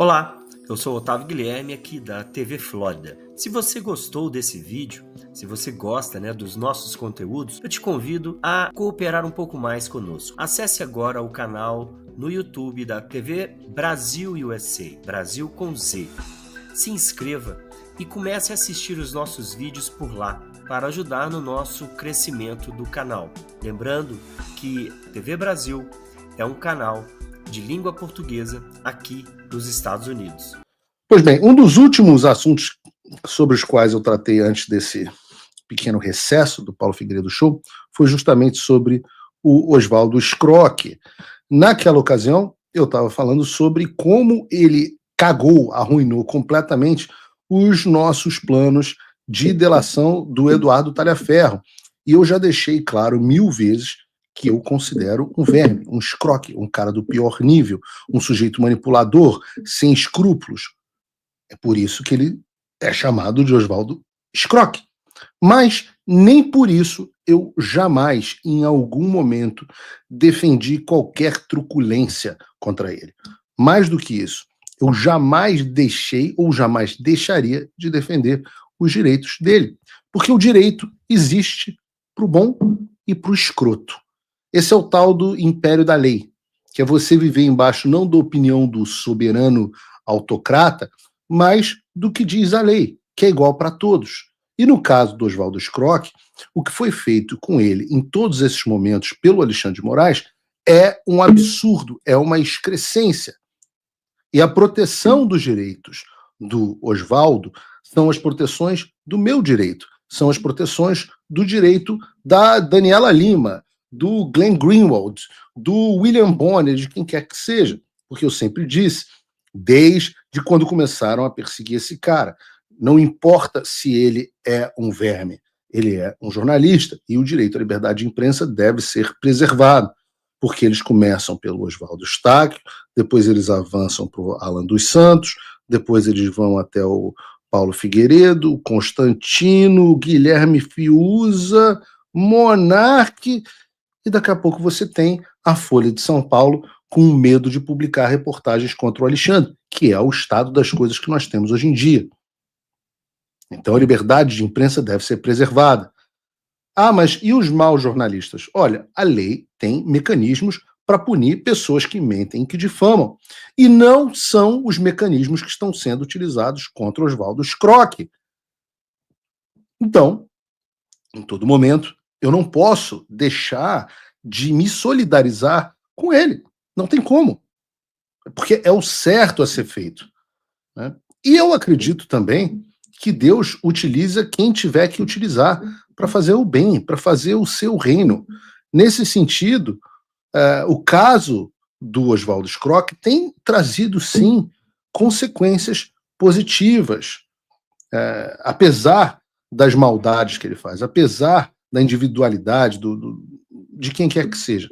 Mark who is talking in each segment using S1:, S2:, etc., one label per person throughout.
S1: Olá, eu sou Otávio Guilherme aqui da TV Flórida. Se você gostou desse vídeo, se você gosta dos nossos conteúdos, eu te convido a cooperar um pouco mais conosco. Acesse agora o canal no YouTube da TV Brasil USA, Brasil com Z. Se inscreva e comece a assistir os nossos vídeos por lá, para ajudar no nosso crescimento do canal. Lembrando que TV Brasil é um canal de língua portuguesa aqui nos Estados Unidos.
S2: Pois bem, um dos últimos assuntos sobre os quais eu tratei antes desse pequeno recesso do Paulo Figueiredo Show foi justamente sobre o Oswaldo Scrock. Naquela ocasião, eu estava falando sobre como ele cagou, arruinou completamente os nossos planos de delação do Eduardo Talhaferro. E eu já deixei claro 1000 vezes que eu considero um verme, um escroque, um cara do pior nível, um sujeito manipulador, sem escrúpulos. É por isso que ele é chamado de Oswaldo Scrock. Mas nem por isso eu jamais, em algum momento, defendi qualquer truculência contra ele. Mais do que isso, eu jamais deixei ou jamais deixaria de defender os direitos dele. Porque o direito existe para o bom e para o escroto. Esse é o tal do império da lei, que é você viver embaixo não da opinião do soberano autocrata, mas do que diz a lei, que é igual para todos. E no caso do Oswaldo Scrock, o que foi feito com ele em todos esses momentos pelo Alexandre de Moraes é um absurdo, é uma excrescência. E a proteção dos direitos do Oswaldo são as proteções do meu direito, são as proteções do direito da Daniela Lima, do Glenn Greenwald, do William Bonner, de quem quer que seja. Porque eu sempre disse, desde quando começaram a perseguir esse cara, não importa se ele é um verme, ele é um jornalista, e o direito à liberdade de imprensa deve ser preservado, porque eles começam pelo Oswaldo Eustáquio, depois eles avançam para o Alan dos Santos, depois eles vão até o Paulo Figueiredo, Constantino, Guilherme Fiuza, Monarque, e daqui a pouco você tem a Folha de São Paulo com medo de publicar reportagens contra o Alexandre, que é o estado das coisas que nós temos hoje em dia. Então a liberdade de imprensa deve ser preservada. Ah, mas e os maus jornalistas? Olha, a lei tem mecanismos para punir pessoas que mentem, que difamam. E não são os mecanismos que estão sendo utilizados contra Oswaldo Scrock. Então, em todo momento, eu não posso deixar de me solidarizar com ele. Não tem como. Porque é o certo a ser feito. Né? E eu acredito também que Deus utiliza quem tiver que utilizar para fazer o bem, para fazer o seu reino. Nesse sentido, o caso do Oswaldo Scrock tem trazido, sim, consequências positivas. Apesar das maldades que ele faz, apesar da individualidade de quem quer que seja.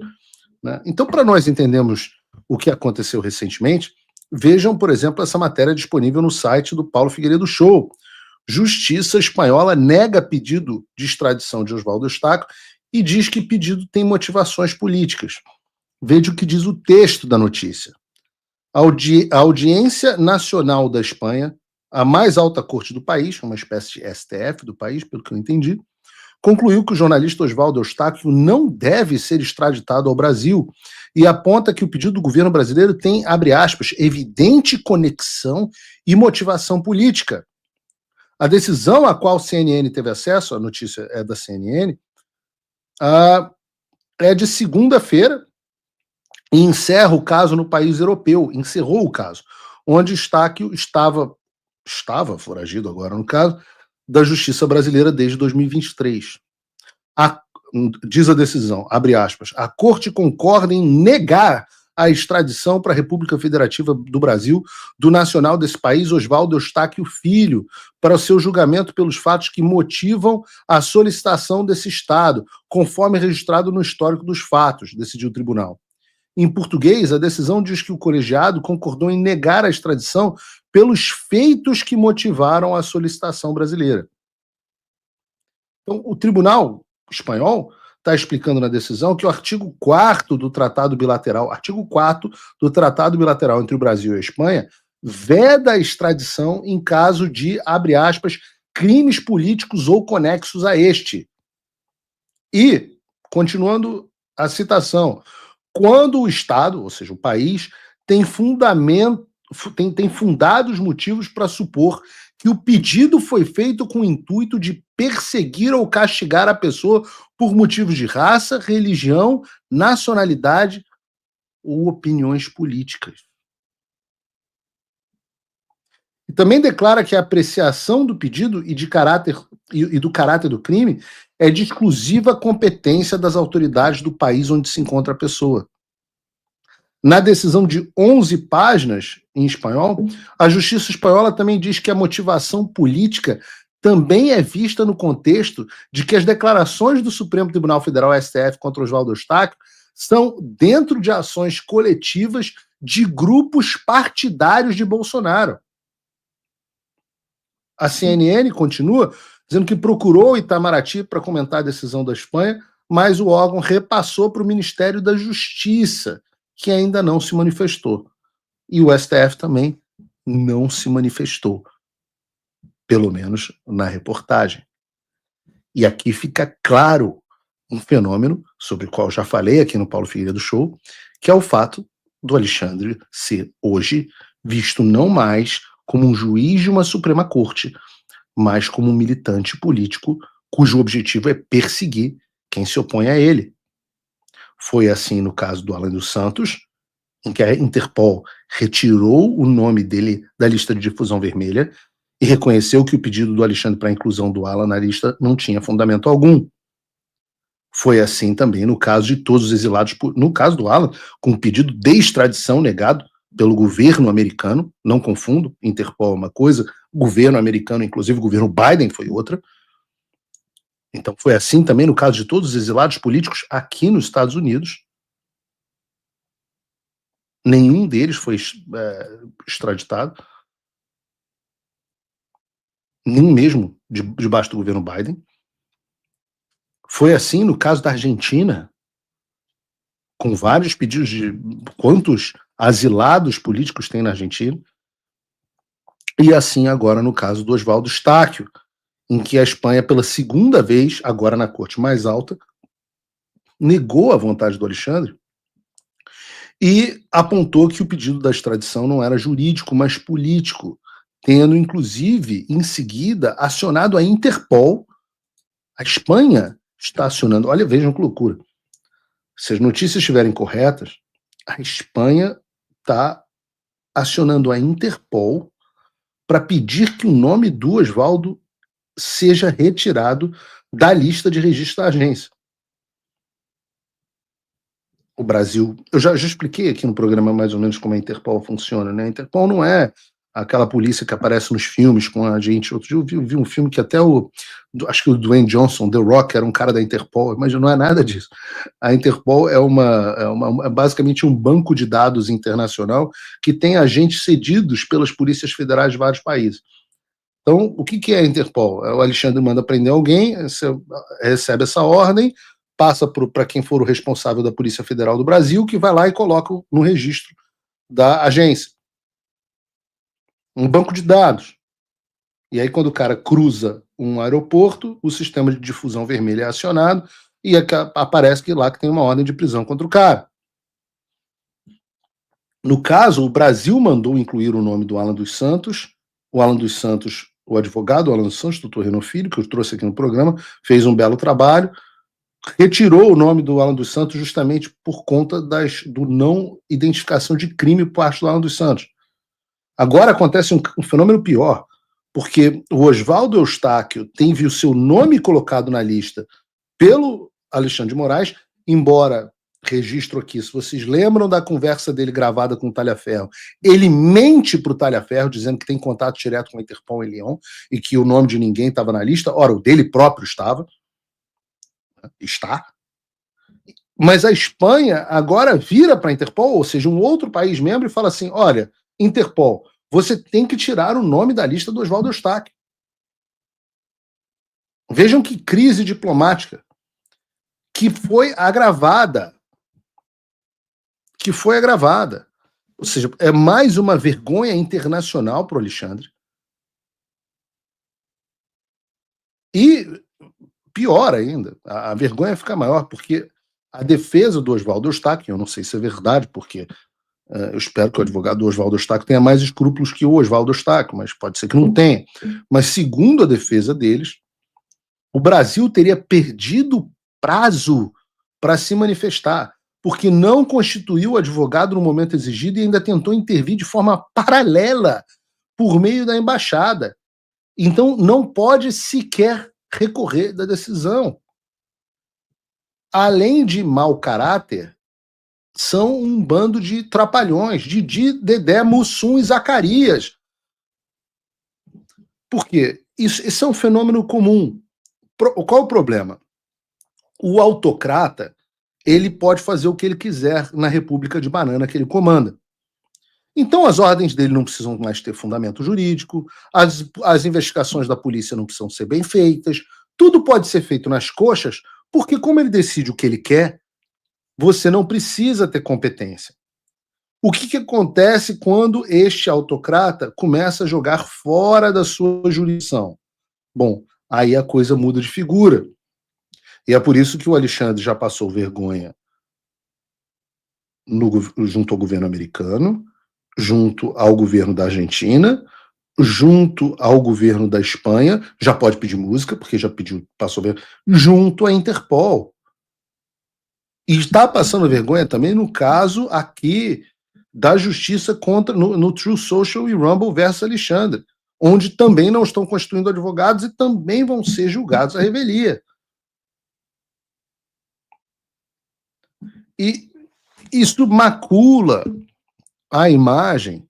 S2: Né? Então, para nós entendermos o que aconteceu recentemente, vejam, por exemplo, essa matéria disponível no site do Paulo Figueiredo Show. Justiça espanhola nega pedido de extradição de Oswaldo Eustáquio e diz que pedido tem motivações políticas. Veja o que diz o texto da notícia. A Audiência Nacional da Espanha, a mais alta corte do país, uma espécie de STF do país, pelo que eu entendi, concluiu que o jornalista Oswaldo Eustáquio não deve ser extraditado ao Brasil e aponta que o pedido do governo brasileiro tem, abre aspas, evidente conexão e motivação política. A decisão a qual a CNN teve acesso, a notícia é da CNN, é de segunda-feira e encerra o caso no país europeu, encerrou o caso, onde Eustáquio estava foragido agora no caso, da justiça brasileira desde 2023. Diz a decisão, abre aspas, a Corte concorda em negar a extradição para a República Federativa do Brasil do nacional desse país, Oswaldo Eustáquio Filho, para o seu julgamento pelos fatos que motivam a solicitação desse Estado, conforme registrado no histórico dos fatos, decidiu o tribunal. Em português, a decisão diz que o colegiado concordou em negar a extradição pelos feitos que motivaram a solicitação brasileira. Então, o tribunal espanhol está explicando na decisão que o artigo 4º do Tratado Bilateral, artigo 4º do Tratado Bilateral entre o Brasil e a Espanha, veda a extradição em caso de, abre aspas, crimes políticos ou conexos a este. E, continuando a citação, quando o Estado, ou seja, o país, tem fundados motivos para supor que o pedido foi feito com o intuito de perseguir ou castigar a pessoa por motivos de raça, religião, nacionalidade ou opiniões políticas. E também declara que a apreciação do pedido e do caráter do crime é de exclusiva competência das autoridades do país onde se encontra a pessoa. Na decisão de 11 páginas em espanhol, a Justiça Espanhola também diz que a motivação política também é vista no contexto de que as declarações do Supremo Tribunal Federal, STF, contra Oswaldo Eustáquio são dentro de ações coletivas de grupos partidários de Bolsonaro. A CNN continua dizendo que procurou Itamaraty para comentar a decisão da Espanha, mas o órgão repassou para o Ministério da Justiça, que ainda não se manifestou. E o STF também não se manifestou, pelo menos na reportagem. E aqui fica claro um fenômeno sobre o qual já falei aqui no Paulo Figueiredo Show, que é o fato do Alexandre ser hoje visto não mais como um juiz de uma Suprema Corte, mas como um militante político cujo objetivo é perseguir quem se opõe a ele. Foi assim no caso do Alan dos Santos, em que a Interpol retirou o nome dele da lista de difusão vermelha e reconheceu que o pedido do Alexandre para a inclusão do Alan na lista não tinha fundamento algum. Foi assim também no caso de todos os exilados, no caso do Alan, com o pedido de extradição negado pelo governo americano, não confundo, Interpol é uma coisa, governo americano, inclusive o governo Biden foi outra. Então foi assim também no caso de todos os exilados políticos aqui nos Estados Unidos. Nenhum deles foi extraditado, nem mesmo debaixo do governo Biden. Foi assim no caso da Argentina, com vários pedidos de quantos asilados políticos tem na Argentina, e assim agora no caso do Oswaldo Eustáquio, em que a Espanha, pela segunda vez, agora na corte mais alta, negou a vontade do Alexandre e apontou que o pedido da extradição não era jurídico, mas político, tendo, inclusive, em seguida, acionado a Interpol. A Espanha está acionando... Olha, vejam que loucura. Se as notícias estiverem corretas, a Espanha está acionando a Interpol para pedir que o nome do Oswaldo seja retirado da lista de registro da agência. O Brasil... Eu já expliquei aqui no programa mais ou menos como a Interpol funciona, né? A Interpol não é aquela polícia que aparece nos filmes com a gente. Outro dia eu vi um filme que até acho que o Dwayne Johnson, The Rock, era um cara da Interpol, mas não é nada disso. A Interpol é basicamente um banco de dados internacional que tem agentes cedidos pelas polícias federais de vários países. Então, o que é a Interpol? O Alexandre manda prender alguém, você recebe essa ordem, passa para quem for o responsável da Polícia Federal do Brasil, que vai lá e coloca no registro da agência. Um banco de dados. E aí, quando o cara cruza um aeroporto, o sistema de difusão vermelha é acionado e aparece que lá que tem uma ordem de prisão contra o cara. No caso, o Brasil mandou incluir o nome do Alan dos Santos. O Alan dos Santos, o advogado Alan dos Santos, doutor Renan Filho, que eu trouxe aqui no programa, fez um belo trabalho, retirou o nome do Alan dos Santos justamente por conta do não identificação de crime por parte do Alan dos Santos. Agora acontece um fenômeno pior, porque o Oswaldo Eustáquio teve o seu nome colocado na lista pelo Alexandre de Moraes, embora, registro aqui, se vocês lembram da conversa dele gravada com o Talhaferro, ele mente para o Talhaferro, dizendo que tem contato direto com a Interpol em Lyon, e que o nome de ninguém estava na lista. Ora, o dele próprio está. Mas a Espanha agora vira para a Interpol, ou seja, um outro país membro, e fala assim, olha, Interpol, você tem que tirar o nome da lista do Oswaldo Eustáquio. Vejam que crise diplomática que foi agravada Ou seja, é mais uma vergonha internacional para o Alexandre. E pior ainda, a vergonha fica maior, porque a defesa do Oswaldo Eustáquio, eu não sei se é verdade, porque eu espero que o advogado do Oswaldo Eustáquio tenha mais escrúpulos que o Oswaldo Eustáquio, mas pode ser que não tenha. Mas segundo a defesa deles, o Brasil teria perdido prazo para se manifestar, porque não constituiu o advogado no momento exigido e ainda tentou intervir de forma paralela por meio da embaixada. Então, não pode sequer recorrer da decisão. Além de mau caráter, são um bando de trapalhões, Didi, Dedé, Mussum e Zacarias. Por quê? Isso é um fenômeno comum. Qual o problema? O autocrata, ele pode fazer o que ele quiser na República de Banana que ele comanda. Então as ordens dele não precisam mais ter fundamento jurídico, as investigações da polícia não precisam ser bem feitas, tudo pode ser feito nas coxas, porque como ele decide o que ele quer, você não precisa ter competência. O que acontece quando este autocrata começa a jogar fora da sua jurisdição? Bom, aí a coisa muda de figura. E é por isso que o Alexandre já passou vergonha junto ao governo americano, junto ao governo da Argentina, junto ao governo da Espanha, já pode pedir música, porque já pediu, passou vergonha, junto à Interpol. E está passando vergonha também no caso aqui da justiça contra no True Social e Rumble versus Alexandre, onde também não estão constituindo advogados e também vão ser julgados à revelia. E isso macula a imagem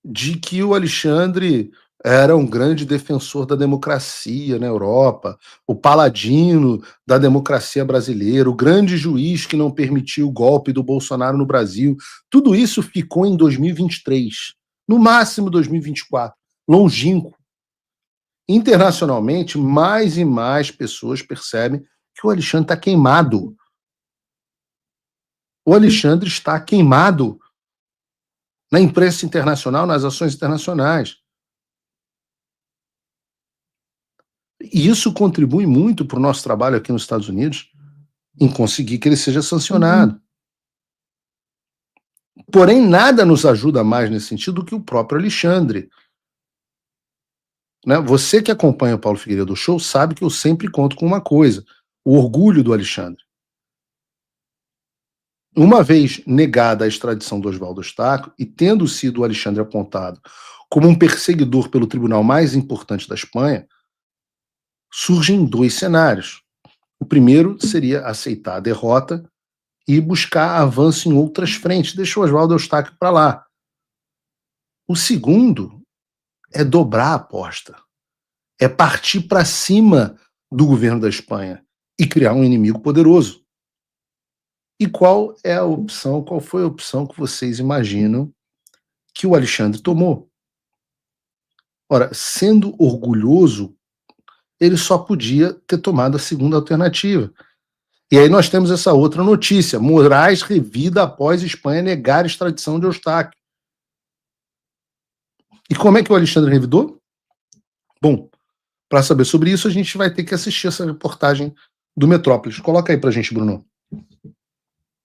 S2: de que o Alexandre era um grande defensor da democracia na Europa, o paladino da democracia brasileira, o grande juiz que não permitiu o golpe do Bolsonaro no Brasil. Tudo isso ficou em 2023, no máximo 2024, longínquo. Internacionalmente, mais e mais pessoas percebem que o Alexandre está queimado. O Alexandre está queimado na imprensa internacional, nas ações internacionais. E isso contribui muito para o nosso trabalho aqui nos Estados Unidos em conseguir que ele seja sancionado. Porém, nada nos ajuda mais nesse sentido do que o próprio Alexandre. Né? Você que acompanha o Paulo Figueiredo Show sabe que eu sempre conto com uma coisa: o orgulho do Alexandre. Uma vez negada a extradição do Oswaldo Eustáquio e tendo sido o Alexandre apontado como um perseguidor pelo tribunal mais importante da Espanha, surgem dois cenários. O primeiro seria aceitar a derrota e buscar avanço em outras frentes, deixa o Oswaldo Eustáquio para lá. O segundo é dobrar a aposta, é partir para cima do governo da Espanha e criar um inimigo poderoso. E qual é a opção, qual foi a opção que vocês imaginam que o Alexandre tomou? Ora, sendo orgulhoso, ele só podia ter tomado a segunda alternativa. E aí nós temos essa outra notícia: Moraes revida após Espanha negar a extradição de Eustáquio. E como é que o Alexandre revidou? Bom, para saber sobre isso, a gente vai ter que assistir essa reportagem do Metrópolis. Coloca aí para a gente, Bruno.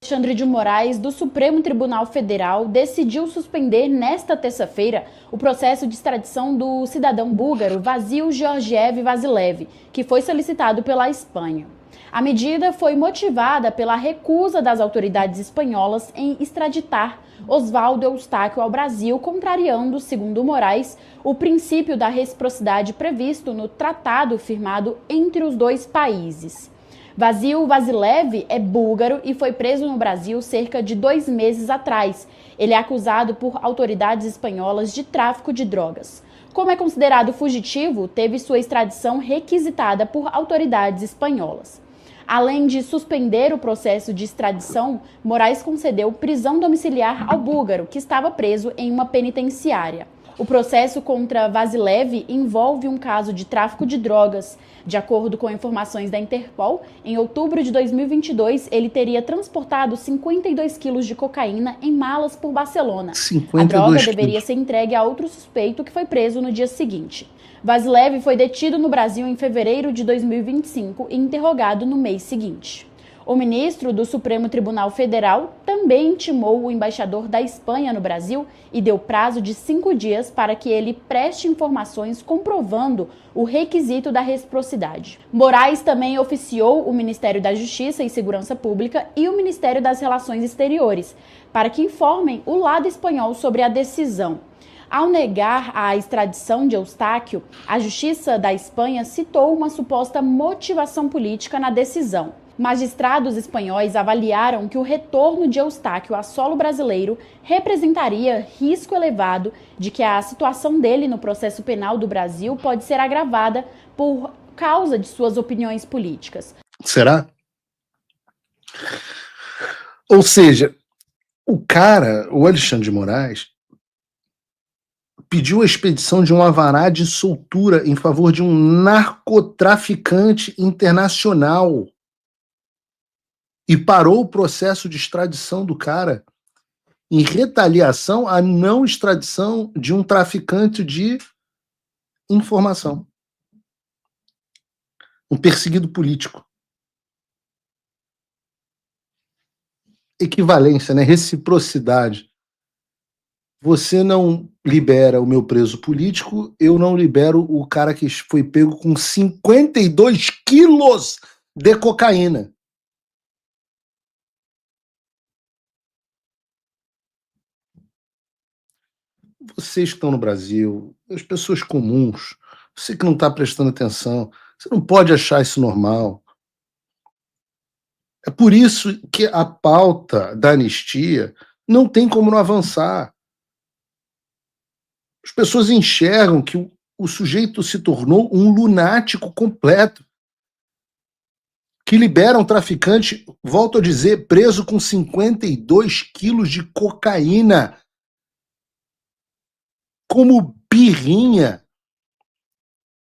S3: Alexandre de Moraes, do Supremo Tribunal Federal, decidiu suspender nesta terça-feira o processo de extradição do cidadão búlgaro Vasil Georgiev Vasilev, que foi solicitado pela Espanha. A medida foi motivada pela recusa das autoridades espanholas em extraditar Oswaldo Eustáquio ao Brasil, contrariando, segundo Moraes, o princípio da reciprocidade previsto no tratado firmado entre os dois países. Vasil Vasilev é búlgaro e foi preso no Brasil cerca de 2 meses atrás. Ele é acusado por autoridades espanholas de tráfico de drogas. Como é considerado fugitivo, teve sua extradição requisitada por autoridades espanholas. Além de suspender o processo de extradição, Moraes concedeu prisão domiciliar ao búlgaro, que estava preso em uma penitenciária. O processo contra Vasilev envolve um caso de tráfico de drogas. De acordo com informações da Interpol, em outubro de 2022, ele teria transportado 52 quilos de cocaína em malas por Barcelona. A droga deveria ser entregue a outro suspeito que foi preso no dia seguinte. Vasilev foi detido no Brasil em fevereiro de 2025 e interrogado no mês seguinte. O ministro do Supremo Tribunal Federal também intimou o embaixador da Espanha no Brasil e deu prazo de 5 dias para que ele preste informações comprovando o requisito da reciprocidade. Moraes também oficiou o Ministério da Justiça e Segurança Pública e o Ministério das Relações Exteriores para que informem o lado espanhol sobre a decisão. Ao negar a extradição de Eustáquio, a Justiça da Espanha citou uma suposta motivação política na decisão. Magistrados espanhóis avaliaram que o retorno de Eustáquio a solo brasileiro representaria risco elevado de que a situação dele no processo penal do Brasil pode ser agravada por causa de suas opiniões políticas.
S2: Será? Ou seja, o Alexandre de Moraes, pediu a expedição de um alvará de soltura em favor de um narcotraficante internacional e parou o processo de extradição do cara em retaliação à não extradição de um traficante de informação. Um perseguido político. Equivalência, né? Reciprocidade. Você não libera o meu preso político, eu não libero o cara que foi pego com 52 quilos de cocaína. Vocês que estão no Brasil, as pessoas comuns, você que não está prestando atenção, você não pode achar isso normal. É por isso que a pauta da anistia não tem como não avançar. As pessoas enxergam que o sujeito se tornou um lunático completo, que libera um traficante, volto a dizer, preso com 52 quilos de cocaína, como birrinha,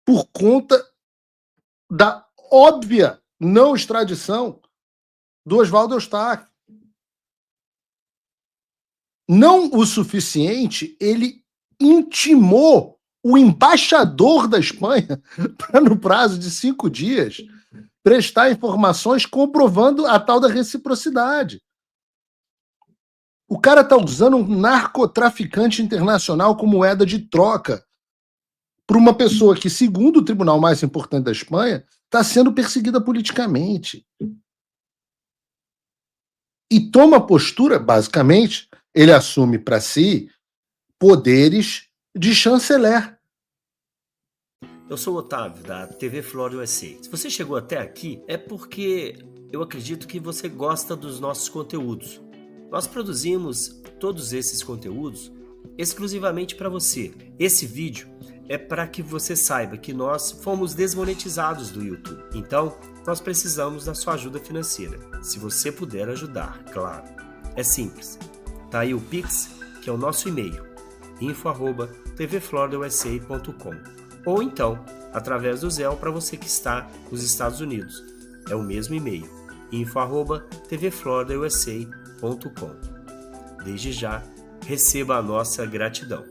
S2: por conta da óbvia não extradição do Oswaldo Eustáquio. Não o suficiente, ele intimou o embaixador da Espanha para, no prazo de 5 dias, prestar informações comprovando a tal da reciprocidade. O cara está usando um narcotraficante internacional como moeda de troca para uma pessoa que, segundo o tribunal mais importante da Espanha, está sendo perseguida politicamente. E toma postura, basicamente, ele assume para si poderes de chanceler.
S1: Eu sou o Otávio, da TV Flora USA. Se você chegou até aqui, é porque eu acredito que você gosta dos nossos conteúdos. Nós produzimos todos esses conteúdos exclusivamente para você. Esse vídeo é para que você saiba que nós fomos desmonetizados do YouTube. Então, nós precisamos da sua ajuda financeira. Se você puder ajudar, claro. É simples. Tá aí o Pix, que é o nosso e-mail, info@tvfloridausa.com. Ou então, através do Zelle para você que está nos Estados Unidos. É o mesmo e-mail, info@tvfloridausa.com. Desde já, receba a nossa gratidão.